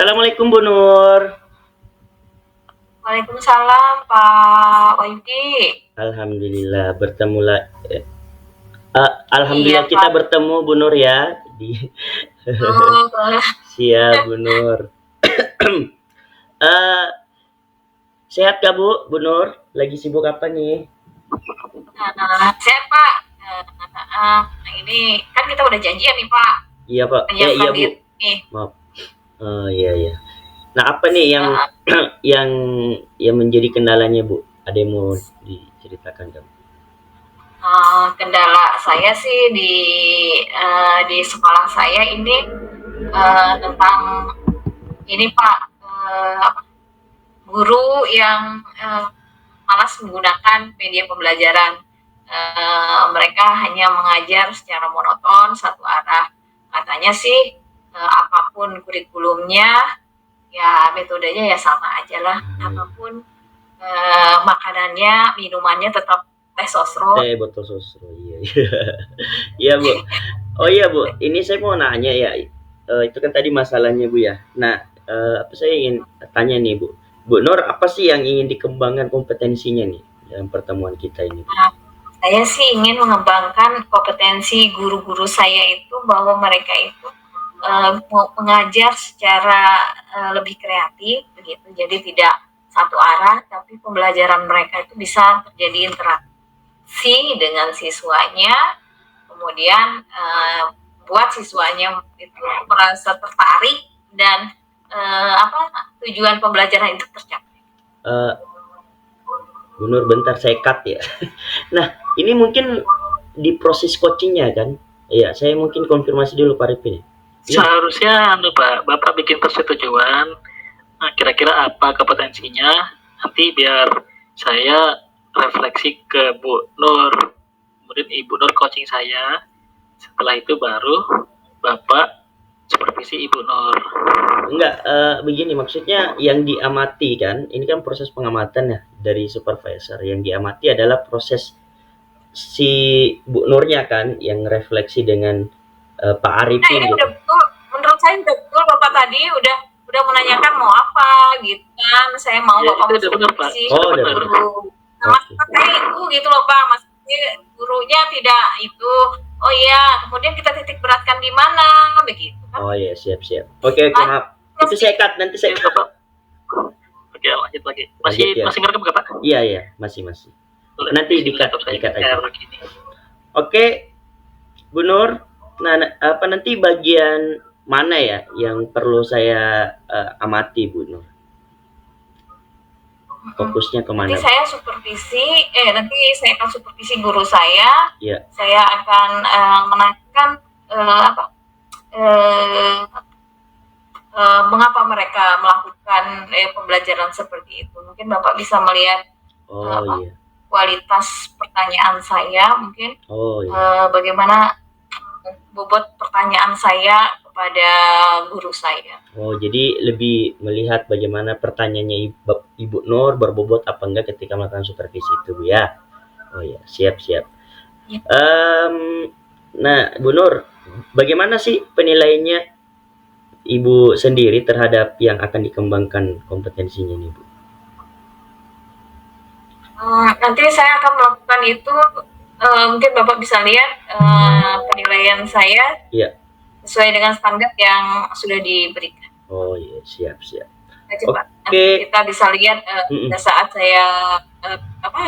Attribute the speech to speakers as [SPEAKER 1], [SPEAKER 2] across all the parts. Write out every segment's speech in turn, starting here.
[SPEAKER 1] Assalamualaikum Bu Nur.
[SPEAKER 2] Waalaikumsalam Pak Wahyudi.
[SPEAKER 1] Alhamdulillah bertemu
[SPEAKER 2] Iya
[SPEAKER 1] alhamdulillah kita
[SPEAKER 2] Pak.
[SPEAKER 1] bertemu Bu Nur ya di
[SPEAKER 2] Betul.
[SPEAKER 1] siap Bu Nur. Eh, sehat gak Bu Nur? Lagi sibuk apa nih?
[SPEAKER 2] Sehat Pak. Ini kan kita udah janjian nih Pak,
[SPEAKER 1] Iya Pak. Iya
[SPEAKER 2] menyiapkan
[SPEAKER 1] Bu.
[SPEAKER 2] diri nih.
[SPEAKER 1] Maaf. Iya iya. Nah apa nih yang
[SPEAKER 2] Eh,
[SPEAKER 1] yang yang menjadi kendalanya Bu? Ada yang mau diceritakan Kak?
[SPEAKER 2] Kendala saya sih di sekolah saya ini tentang ini Pak, guru yang malas menggunakan media pembelajaran. Mereka hanya mengajar secara monoton satu arah. Katanya sih apapun kurikulumnya, ya metodenya ya sama aja lah. Apapun makanannya, minumannya tetap teh sosro.
[SPEAKER 1] Botol susu. Iya iya. Iya Bu. Oh iya Bu, ini saya mau nanya ya, itu kan tadi masalahnya Bu ya. Nah, apa saya ingin tanya nih Bu, Bu Nur apa sih yang ingin dikembangkan kompetensinya nih dalam pertemuan kita ini Bu?
[SPEAKER 2] Nah, saya sih ingin mengembangkan kompetensi guru-guru saya itu bahwa mereka itu mengajar secara lebih kreatif begitu. Jadi tidak satu arah, tapi pembelajaran mereka itu bisa terjadi interaksi dengan siswanya, kemudian buat siswanya itu merasa tertarik dan tujuan pembelajaran itu tercapai.
[SPEAKER 1] Eh, Bu Nur bentar saya cut ya. Nah, ini mungkin di proses coachingnya kan? Iya, saya mungkin konfirmasi dulu Pak Ripin. Ini
[SPEAKER 3] Seharusnya Pak, Bapak bikin persetujuan, kira-kira apa kompetensinya, nanti biar saya refleksi ke Bu Nur, kemudian Ibu Nur coaching saya, setelah itu baru Bapak supervisi Ibu Nur.
[SPEAKER 1] enggak, begini maksudnya yang diamati kan, ini kan proses pengamatan ya dari supervisor. Yang diamati adalah proses si Bu Nurnya kan yang refleksi dengan Pak
[SPEAKER 2] Nah
[SPEAKER 1] Arifin
[SPEAKER 2] ini
[SPEAKER 1] gitu.
[SPEAKER 2] udah betul, menurut saya udah betul Bapak tadi udah menanyakan mau apa gitu kan. Saya mau
[SPEAKER 3] Ya,
[SPEAKER 2] Bapak
[SPEAKER 3] itu udah benar, Pak.
[SPEAKER 2] supervisi
[SPEAKER 1] Oh, udah
[SPEAKER 2] guru.
[SPEAKER 1] benar.
[SPEAKER 2] Nah, maksud saya itu gitu loh Pak, maksudnya gurunya tidak itu. Oh iya, kemudian kita titik beratkan di mana begitu kan.
[SPEAKER 1] Oh iya, siap-siap. Oke, maaf. Itu saya cut, nanti saya
[SPEAKER 3] Oke,
[SPEAKER 1] cut.
[SPEAKER 3] Bapak. Oke, lanjut lagi.
[SPEAKER 1] Lanjut ya.
[SPEAKER 3] Masih ngerekam nggak, Pak?
[SPEAKER 1] Iya, iya, masih. Nanti di-cut aja. Oke, Bu Nur. Nah, apa nanti bagian mana ya yang perlu saya amati, Bu Nur? Fokusnya kemana?
[SPEAKER 2] Nanti saya akan supervisi guru saya.
[SPEAKER 1] Iya.
[SPEAKER 2] Saya akan menanyakan mengapa mereka melakukan pembelajaran seperti itu. Mungkin Bapak bisa melihat
[SPEAKER 1] Iya.
[SPEAKER 2] kualitas pertanyaan saya, mungkin
[SPEAKER 1] iya.
[SPEAKER 2] bagaimana bobot pertanyaan saya kepada guru saya.
[SPEAKER 1] Oh, jadi lebih melihat bagaimana pertanyaannya Ibu Nur berbobot apa enggak ketika melakukan supervisi itu, Bu ya. Oh ya, siap.
[SPEAKER 2] Ya.
[SPEAKER 1] Nah, Bu Nur, bagaimana sih penilaiannya Ibu sendiri terhadap yang akan dikembangkan kompetensinya nih, Bu?
[SPEAKER 2] Nanti saya akan melakukan itu. Mungkin Bapak bisa lihat penilaian saya.
[SPEAKER 1] Iya.
[SPEAKER 2] Sesuai dengan standar yang sudah diberikan.
[SPEAKER 1] Oh iya, siap.
[SPEAKER 2] Oke. Kita bisa lihat pada saat saya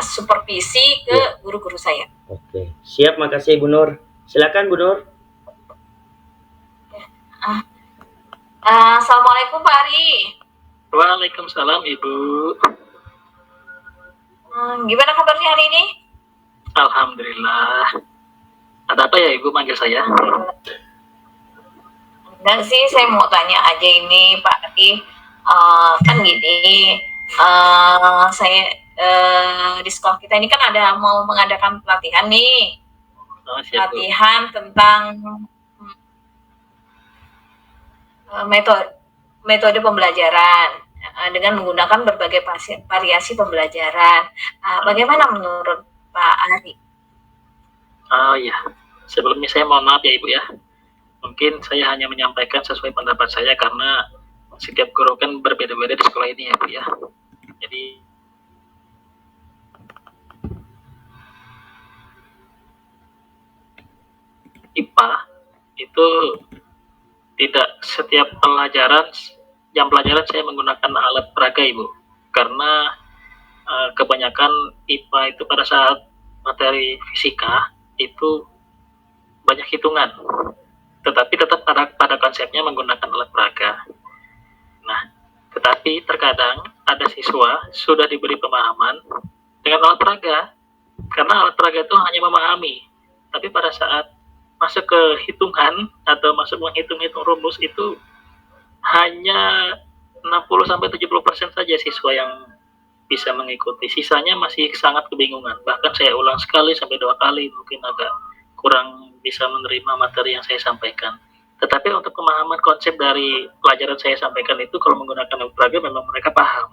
[SPEAKER 2] supervisi ke guru-guru saya.
[SPEAKER 1] Oke, siap. Makasih Bu Nur. Silakan Bu Nur.
[SPEAKER 2] Assalamualaikum Pak Ari.
[SPEAKER 3] Waalaikumsalam Ibu.
[SPEAKER 2] Gimana kabarnya hari ini?
[SPEAKER 3] Alhamdulillah. Ada apa ya Ibu manggil saya?
[SPEAKER 2] Enggak sih, saya mau tanya aja ini Pak Ari. Kan gini, saya di sekolah kita ini kan ada mau mengadakan pelatihan nih. Pelatihan tentang metode pembelajaran dengan menggunakan berbagai variasi pembelajaran. Bagaimana menurut Pak Ari?
[SPEAKER 3] Oh iya, sebelumnya saya mohon maaf ya Ibu ya. Mungkin saya hanya menyampaikan sesuai pendapat saya karena setiap guru kan berbeda-beda di sekolah ini ya Bu ya. Jadi IPA itu tidak setiap jam pelajaran saya menggunakan alat peraga Ibu. Karena kebanyakan IPA itu pada saat materi fisika itu banyak hitungan. Tetapi tetap pada konsepnya menggunakan alat peraga. Nah, tetapi terkadang ada siswa sudah diberi pemahaman dengan alat peraga, karena alat peraga itu hanya memahami, tapi pada saat masuk ke hitungan atau masuk menghitung-hitung rumus itu hanya 60-70% saja siswa yang bisa mengikuti, sisanya masih sangat kebingungan. Bahkan saya ulang sekali sampai 2 kali mungkin agak kurang bisa menerima materi yang saya sampaikan. Tetapi untuk pemahaman konsep dari pelajaran saya sampaikan itu kalau menggunakan alat peraga memang mereka paham.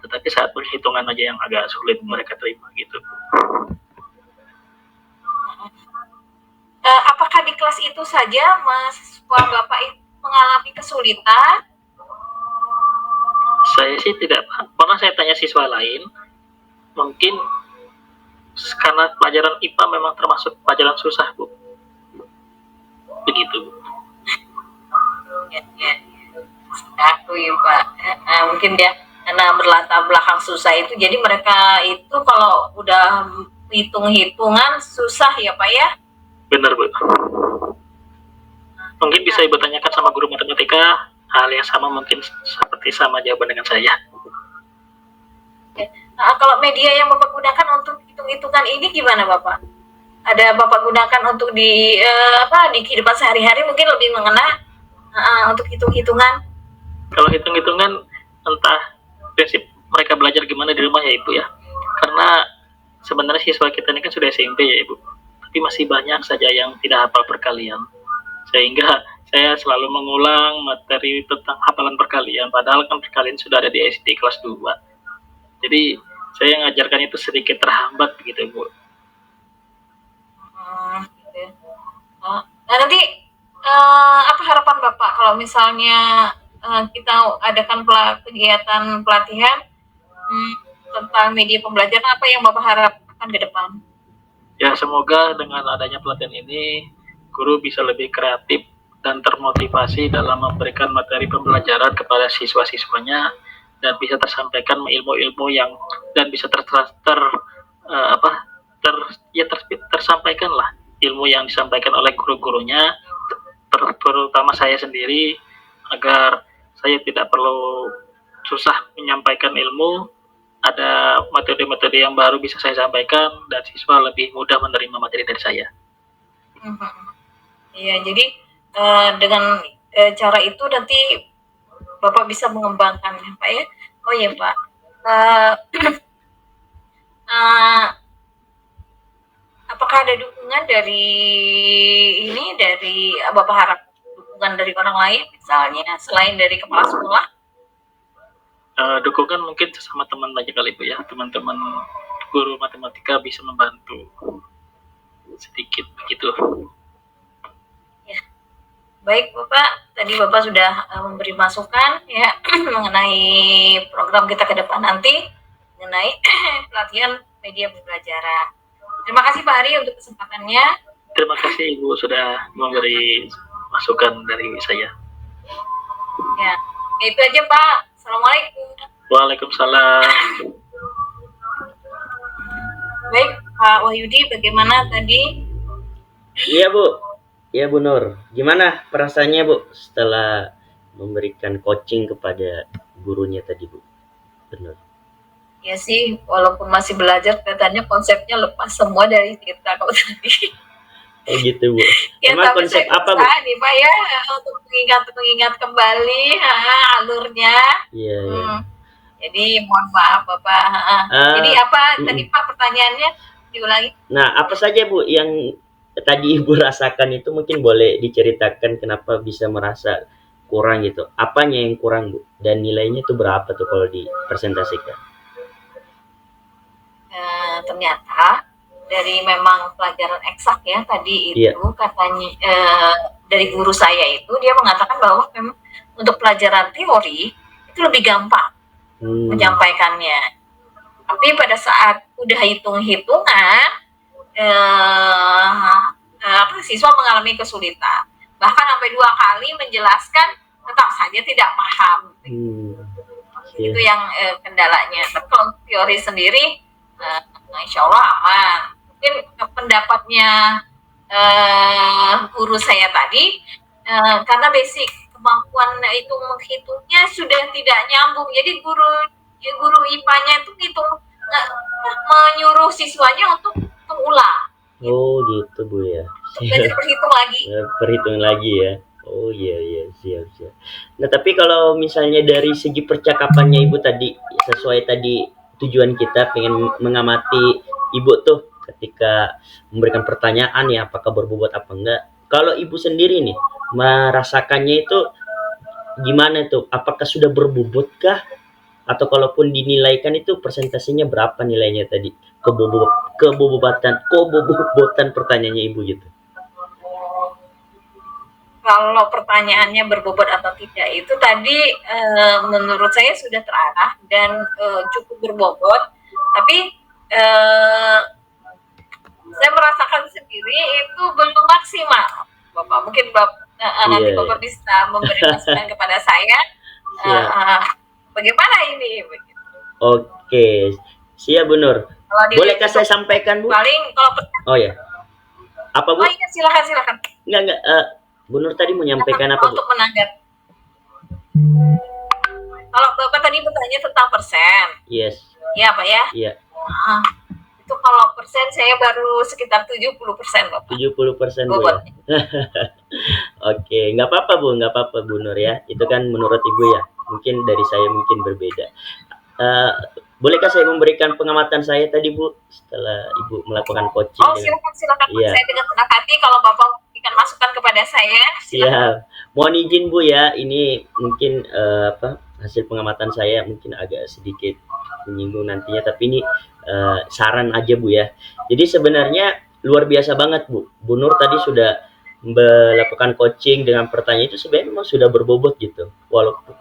[SPEAKER 3] Tetapi saat perhitungan aja yang agak sulit mereka terima gitu.
[SPEAKER 2] Apakah di kelas itu saja mahasiswa Bapak itu mengalami kesulitan?
[SPEAKER 3] Saya sih tidak pernah saya tanya siswa lain. Mungkin karena pelajaran IPA memang termasuk pelajaran susah, Bu. Begitu.
[SPEAKER 2] Ya. Aku ya Pak. Mungkin dia karena berlatar belakang susah itu, jadi mereka itu kalau udah hitung-hitungan susah ya Pak ya?
[SPEAKER 3] Benar, Bu. Mungkin bisa Ibu tanyakan sama guru matematika, hal yang sama mungkin seperti sama jawaban dengan saya.
[SPEAKER 2] Nah, kalau media yang Bapak gunakan untuk hitung-hitungan ini gimana Bapak? Ada Bapak gunakan untuk di kehidupan sehari-hari mungkin lebih mengena untuk hitung-hitungan?
[SPEAKER 3] Kalau hitung-hitungan entah prinsip mereka belajar gimana di rumah ya Ibu ya. Karena sebenarnya siswa kita ini kan sudah SMP ya Ibu. Tapi masih banyak saja yang tidak hafal perkalian. Sehingga saya selalu mengulang materi tentang hafalan perkalian, padahal kan perkalian sudah ada di SD kelas 2. Jadi saya mengajarkan itu sedikit terhambat begitu Bu.
[SPEAKER 2] Gitu. Nah nanti apa harapan Bapak kalau misalnya kita adakan kegiatan pelatihan tentang media pembelajaran, apa yang Bapak harapkan ke depan?
[SPEAKER 3] Ya semoga dengan adanya pelatihan ini guru bisa lebih kreatif dan termotivasi dalam memberikan materi pembelajaran kepada siswa-siswanya dan bisa tersampaikan ilmu-ilmu yang dan bisa tersampaikan lah ilmu yang disampaikan oleh guru-gurunya, terutama saya sendiri, agar saya tidak perlu susah menyampaikan ilmu. Ada metode-metode yang baru bisa saya sampaikan dan siswa lebih mudah menerima materi dari saya.
[SPEAKER 2] Iya, jadi dengan cara itu nanti Bapak bisa mengembangkan ya Pak ya. Oh iya Pak, apakah ada dukungan dari Bapak harap dukungan dari orang lain misalnya selain dari kepala sekolah?
[SPEAKER 3] Dukungan mungkin sesama teman aja kali Bu ya, teman-teman guru matematika bisa membantu sedikit begitu.
[SPEAKER 2] Ya. Baik Bapak, tadi Bapak sudah memberi masukan ya mengenai program kita ke depan nanti mengenai pelatihan media pembelajaran. Terima kasih Pak Hari untuk kesempatannya.
[SPEAKER 3] Terima kasih Ibu sudah memberi masukan dari saya.
[SPEAKER 2] Ya, itu aja Pak. Assalamualaikum.
[SPEAKER 3] Waalaikumsalam.
[SPEAKER 2] Baik Pak Wahyudi, bagaimana tadi?
[SPEAKER 1] Iya Bu, iya Bu Nur. Gimana perasaannya Bu setelah memberikan coaching kepada gurunya tadi Bu? Benar.
[SPEAKER 2] Ya sih, walaupun masih belajar, kelihatannya konsepnya lepas semua dari kita kalau tadi.
[SPEAKER 1] Oh gitu Bu.
[SPEAKER 2] Ya,
[SPEAKER 1] Emang
[SPEAKER 2] tapi
[SPEAKER 1] konsep
[SPEAKER 2] saya
[SPEAKER 1] apa Bu?
[SPEAKER 2] nih Pak ya untuk mengingat kembali alurnya.
[SPEAKER 1] Iya.
[SPEAKER 2] Jadi mohon maaf Bapak. Jadi apa tadi Pak pertanyaannya diulangi?
[SPEAKER 1] Nah, apa saja Bu yang tadi Ibu rasakan itu mungkin boleh diceritakan kenapa bisa merasa kurang gitu. Apanya yang kurang Bu? Dan nilainya itu berapa tuh kalau dipresentasikan?
[SPEAKER 2] Ternyata dari memang pelajaran eksak ya tadi itu katanya dari guru saya itu dia mengatakan bahwa memang untuk pelajaran teori itu lebih gampang menyampaikannya. Tapi pada saat udah hitung-hitungan, siswa mengalami kesulitan. Bahkan sampai 2 kali menjelaskan tetap saja tidak paham. Itu yang kendalanya. Tapi kalau teori sendiri, insya Allah aman. Mungkin pendapatnya guru saya tadi, karena basic kemampuan itu menghitungnya sudah tidak nyambung. Jadi guru IPA-nya itu menyuruh siswanya untuk mengulang.
[SPEAKER 1] Oh gitu Bu ya.
[SPEAKER 2] Belajar berhitung lagi.
[SPEAKER 1] Berhitung lagi ya. Oh iya siap. Nah tapi kalau misalnya dari segi percakapannya Ibu tadi, sesuai tadi tujuan kita pengen mengamati Ibu tuh ketika memberikan pertanyaan ya, apakah berbobot apa enggak. Kalau Ibu sendiri nih merasakannya itu gimana tuh? Apakah sudah berbobot kah? Atau kalaupun dinilaikan itu persentasenya berapa nilainya tadi? Kebobotan pertanyaannya Ibu gitu.
[SPEAKER 2] Kalau pertanyaannya berbobot atau tidak itu tadi menurut saya sudah terarah dan cukup berbobot, tapi saya merasakan sendiri itu belum maksimal, Bapak. Mungkin nanti Bapak bisa memberi masukan kepada saya. Bagaimana ini? Begitu.
[SPEAKER 1] Oke, siap Bu Nur. Bolehkah saya sampaikan Bu?
[SPEAKER 2] Paling kalau
[SPEAKER 1] oh ya, apa Bu?
[SPEAKER 2] Oh iya silakan.
[SPEAKER 1] Enggak. Bu Nur tadi menyampaikan apa Bu?
[SPEAKER 2] Untuk menanggapi. Kalau Bapak tadi bertanya tentang persen.
[SPEAKER 1] Yes.
[SPEAKER 2] Iya Pak ya.
[SPEAKER 1] Iya.
[SPEAKER 2] Itu kalau persen saya baru sekitar 70% Bapak.
[SPEAKER 1] 70% Bu ya. Oke, nggak apa-apa Bu Nur ya. Itu kan menurut Ibu ya. Mungkin dari saya mungkin berbeda. Bolehkah saya memberikan pengamatan saya tadi Bu setelah Ibu melakukan coaching?
[SPEAKER 2] Oh silakan.
[SPEAKER 1] Iya.
[SPEAKER 2] Saya dengan senang hati kalau Bapak memberikan masukan kepada saya.
[SPEAKER 1] Siap. Mohon izin Bu ya. Ini mungkin hasil pengamatan saya mungkin agak sedikit menyinggung nantinya, tapi ini saran aja Bu ya. Jadi sebenarnya luar biasa banget Bu Nur tadi sudah melakukan coaching dengan pertanyaan itu sebenarnya memang sudah berbobot gitu, walaupun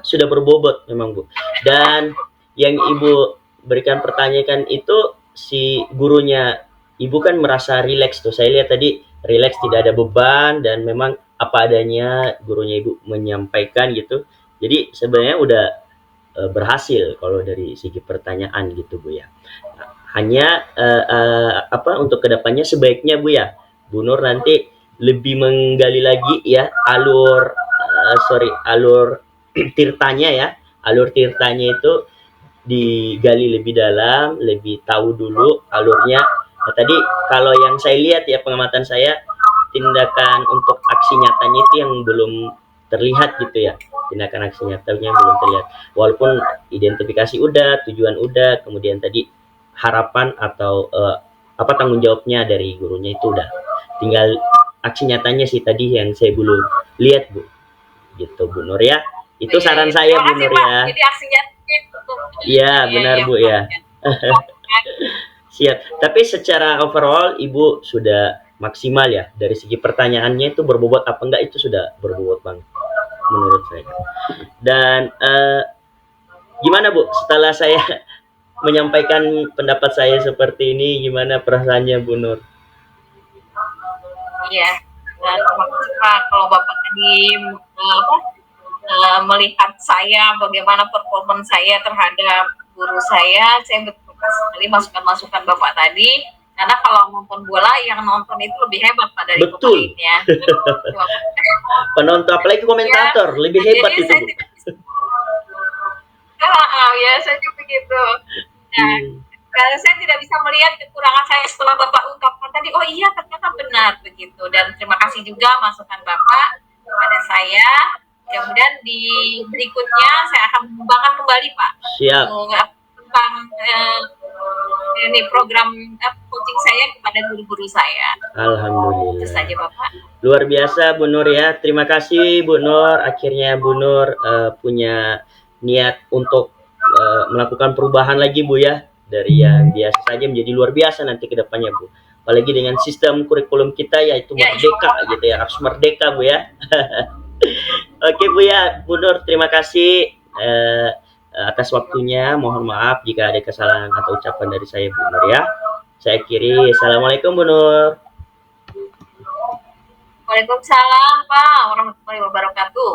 [SPEAKER 1] sudah berbobot memang Bu. Dan yang Ibu berikan pertanyaan itu si gurunya Ibu kan merasa rileks tuh, saya lihat tadi rileks, tidak ada beban dan memang apa adanya gurunya Ibu menyampaikan gitu. Jadi sebenarnya udah berhasil kalau dari segi pertanyaan gitu Bu ya. Hanya untuk kedepannya sebaiknya Bu ya, Bu Nur nanti lebih menggali lagi ya alur tirtanya ya. Alur tirtanya itu digali lebih dalam, lebih tahu dulu alurnya. Nah, tadi kalau yang saya lihat ya, pengamatan saya, tindakan untuk aksi nyatanya itu yang belum terlihat gitu ya. Tindakan aksi nyatanya belum terlihat. Walaupun identifikasi udah, tujuan udah, kemudian tadi harapan atau tanggung jawabnya dari gurunya itu udah. Tinggal aksi nyatanya sih tadi yang saya belum lihat Bu. Gitu Bu Nur ya. Itu saran saya Bu Nur ya.
[SPEAKER 2] Jadi aksinya
[SPEAKER 1] iya benar Bu ya. Siap. Tapi secara overall Ibu sudah maksimal ya, dari segi pertanyaannya itu berbobot apa enggak, itu sudah berbobot banget menurut saya. Dan gimana Bu setelah saya menyampaikan pendapat saya seperti ini, gimana perasaannya Bu Nur?
[SPEAKER 2] Iya. Dan Pak, kalau Bapak tadi melihat saya bagaimana performa saya terhadap guru saya berterima sekali masukan-masukan Bapak tadi. Karena kalau nonton bola yang nonton itu lebih hebat Pak dari pemainnya.
[SPEAKER 1] Penonton apalagi komentator ya, lebih hebat itu Bu.
[SPEAKER 2] Ya saya juga begitu. Nah, saya tidak bisa melihat kekurangan saya setelah Bapak ungkapkan tadi. Oh iya ternyata benar begitu. Dan terima kasih juga masukan Bapak kepada saya. Kemudian di berikutnya saya akan mengembangkan kembali Pak.
[SPEAKER 1] Siap.
[SPEAKER 2] Tentang ini program coaching saya kepada guru-guru saya.
[SPEAKER 1] Alhamdulillah.
[SPEAKER 2] Itu saja Bapak.
[SPEAKER 1] Luar biasa Bu Nur ya. Terima kasih Bu Nur. Akhirnya Bu Nur punya niat untuk melakukan perubahan lagi Bu ya. Dari yang biasa saja menjadi luar biasa nanti ke depannya Bu. Apalagi dengan sistem kurikulum kita yaitu merdeka gitu ya. Harus merdeka Bu ya. Oke Bu ya, Bu Nur, terima kasih atas waktunya. Mohon maaf jika ada kesalahan atau ucapan dari saya Bu Nur ya. Saya akhiri. Assalamualaikum Bu Nur.
[SPEAKER 2] Waalaikumsalam Pak warahmatullahi wabarakatuh.